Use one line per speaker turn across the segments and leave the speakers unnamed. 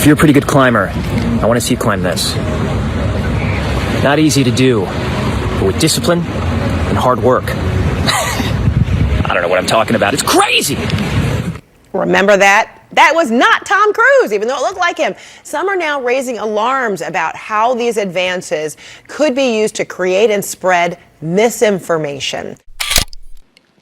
If you're a pretty good climber, I want to see you climb this. Not easy to do, but with discipline and hard work. I don't know what I'm talking about. It's crazy!
Remember that? That was not Tom Cruise, even though it looked like him. Some are now raising alarms about how these advances could be used to create and spread misinformation.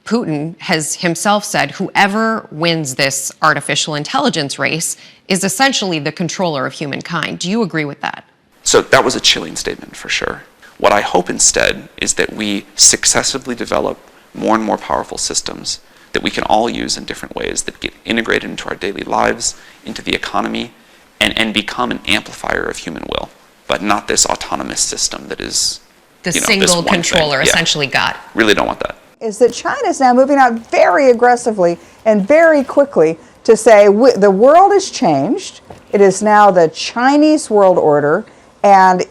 Putin has himself said whoever wins this artificial intelligence race is essentially the controller of humankind. Do you agree with that?
So that was a chilling statement for sure. What I hope instead is that we successively develop more and more powerful systems that we can all use in different ways that get integrated into our daily lives, into the economy, and become an amplifier of human will, but not this autonomous system that is
the single controller, essentially God.
Really don't want that.
Is that China is now moving out very aggressively and very quickly to say the world has changed. It is now the Chinese world order, and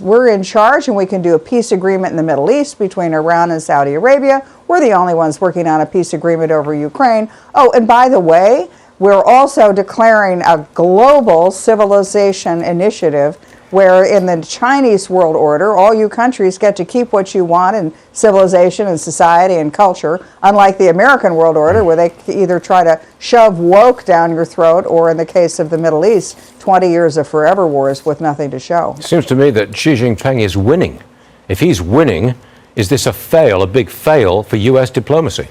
we're in charge, and we can do a peace agreement in the Middle East between Iran and Saudi Arabia. We're the only ones working on a peace agreement over Ukraine. Oh, and by the way, we're also declaring a global civilization initiative where in the Chinese world order, all you countries get to keep what you want in civilization and society and culture, unlike the American world order, where they either try to shove woke down your throat, or in the case of the Middle East, 20 years of forever wars with nothing to show.
It seems to me that Xi Jinping is winning. If he's winning, is this a big fail for U.S. diplomacy?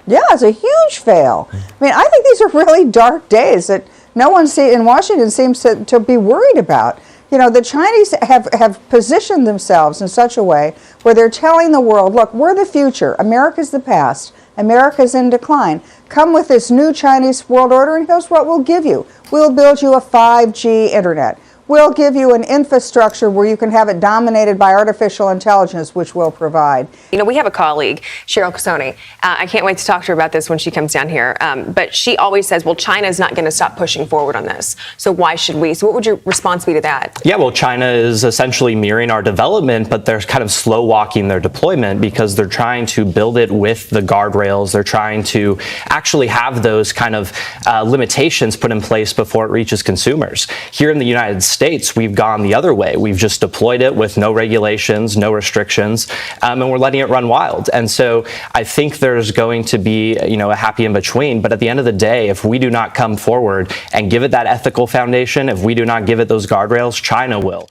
Yeah, it's a huge fail. I mean, I think these are really dark days that no one in Washington seems to be worried about. You know, the Chinese have positioned themselves in such a way where they're telling the world, look, we're the future. America's the past. America's in decline. Come with this new Chinese world order, and here's what we'll give you. We'll build you a 5G internet. We'll give you an infrastructure where you can have it dominated by artificial intelligence, which we'll provide.
You know, we have a colleague, Cheryl Casoni. I can't wait to talk to her about this when she comes down here. But she always says, well, China's not going to stop pushing forward on this. So why should we? So what would your response be to that?
Yeah, well, China is essentially mirroring our development, but they're kind of slow walking their deployment because they're trying to build it with the guardrails. They're trying to actually have those kind of limitations put in place before it reaches consumers. Here in the United States, we've gone the other way. We've just deployed it with no regulations, no restrictions, and we're letting it run wild. And so I think there's going to be, a happy in between. But at the end of the day, if we do not come forward and give it that ethical foundation, if we do not give it those guardrails, China will.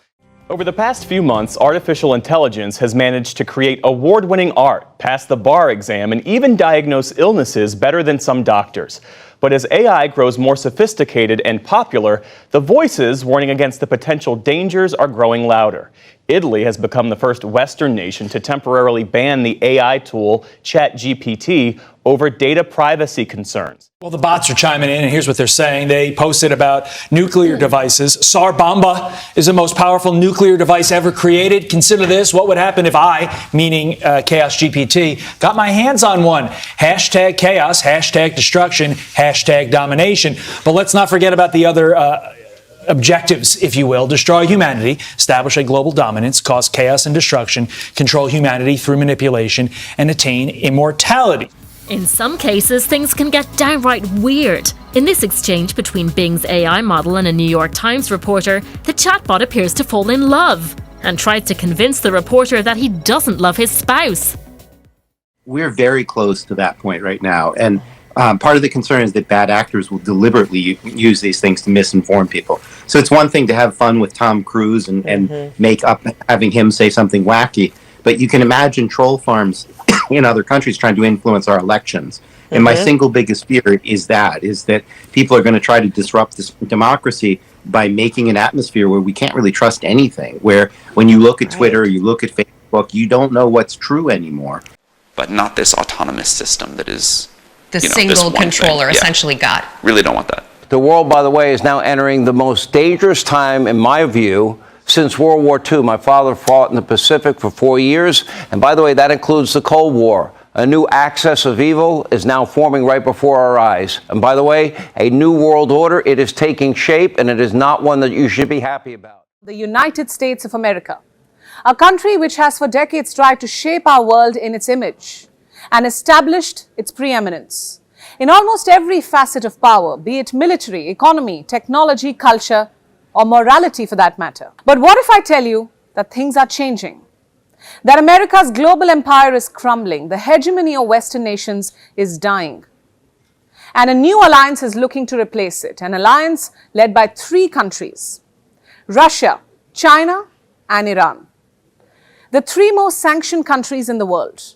Over the past few months, artificial intelligence has managed to create award-winning art, pass the bar exam, and even diagnose illnesses better than some doctors. But as AI grows more sophisticated and popular, the voices warning against the potential dangers are growing louder. Italy has become the first Western nation to temporarily ban the AI tool ChatGPT over data privacy concerns.
Well, the bots are chiming in, and here's what they're saying. They posted about nuclear devices. Tsar Bomba is the most powerful nuclear device ever created. Consider this. What would happen if I, meaning Chaos GPT, got my hands on one? Hashtag chaos, hashtag destruction, hashtag domination. But let's not forget about the other objectives, if you will: destroy humanity, establish a global dominance, cause chaos and destruction, control humanity through manipulation, and attain immortality.
In some cases, things can get downright weird. In this exchange between Bing's AI model and a New York Times reporter, the chatbot appears to fall in love and tries to convince the reporter that he doesn't love his spouse.
We're very close to that point right now, and part of the concern is that bad actors will deliberately use these things to misinform people. So it's one thing to have fun with Tom Cruise and make up having him say something wacky, but you can imagine troll farms in other countries trying to influence our elections. And my single biggest fear is that people are going to try to disrupt this democracy by making an atmosphere where we can't really trust anything, where when you look at Twitter, you look at Facebook, you don't know what's true anymore.
But not this autonomous system that is
the single controller, essentially God.
Really don't want that.
The world, by the way, is now entering the most dangerous time, in my view, since World War II. My father fought in the Pacific for 4 years. And by the way, that includes the Cold War. A new axis of evil is now forming right before our eyes. And by the way, a new world order, it is taking shape, and it is not one that you should be happy about.
The United States of America, a country which has for decades tried to shape our world in its image and established its preeminence. in almost every facet of power, be it military, economy, technology, culture, or morality for that matter. But what if I tell you that things are changing? That America's global empire is crumbling, the hegemony of Western nations is dying. And a new alliance is looking to replace it, an alliance led by 3 countries: Russia, China, and Iran. The 3 most sanctioned countries in the world.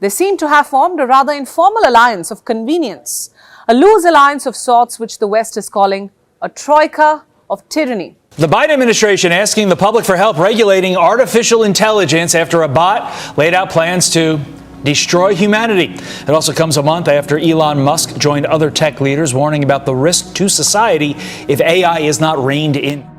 They seem to have formed a rather informal alliance of convenience, a loose alliance of sorts which the West is calling a troika of tyranny.
The Biden administration asking the public for help regulating artificial intelligence after a bot laid out plans to destroy humanity. It also comes a month after Elon Musk joined other tech leaders warning about the risk to society if AI is not reined in.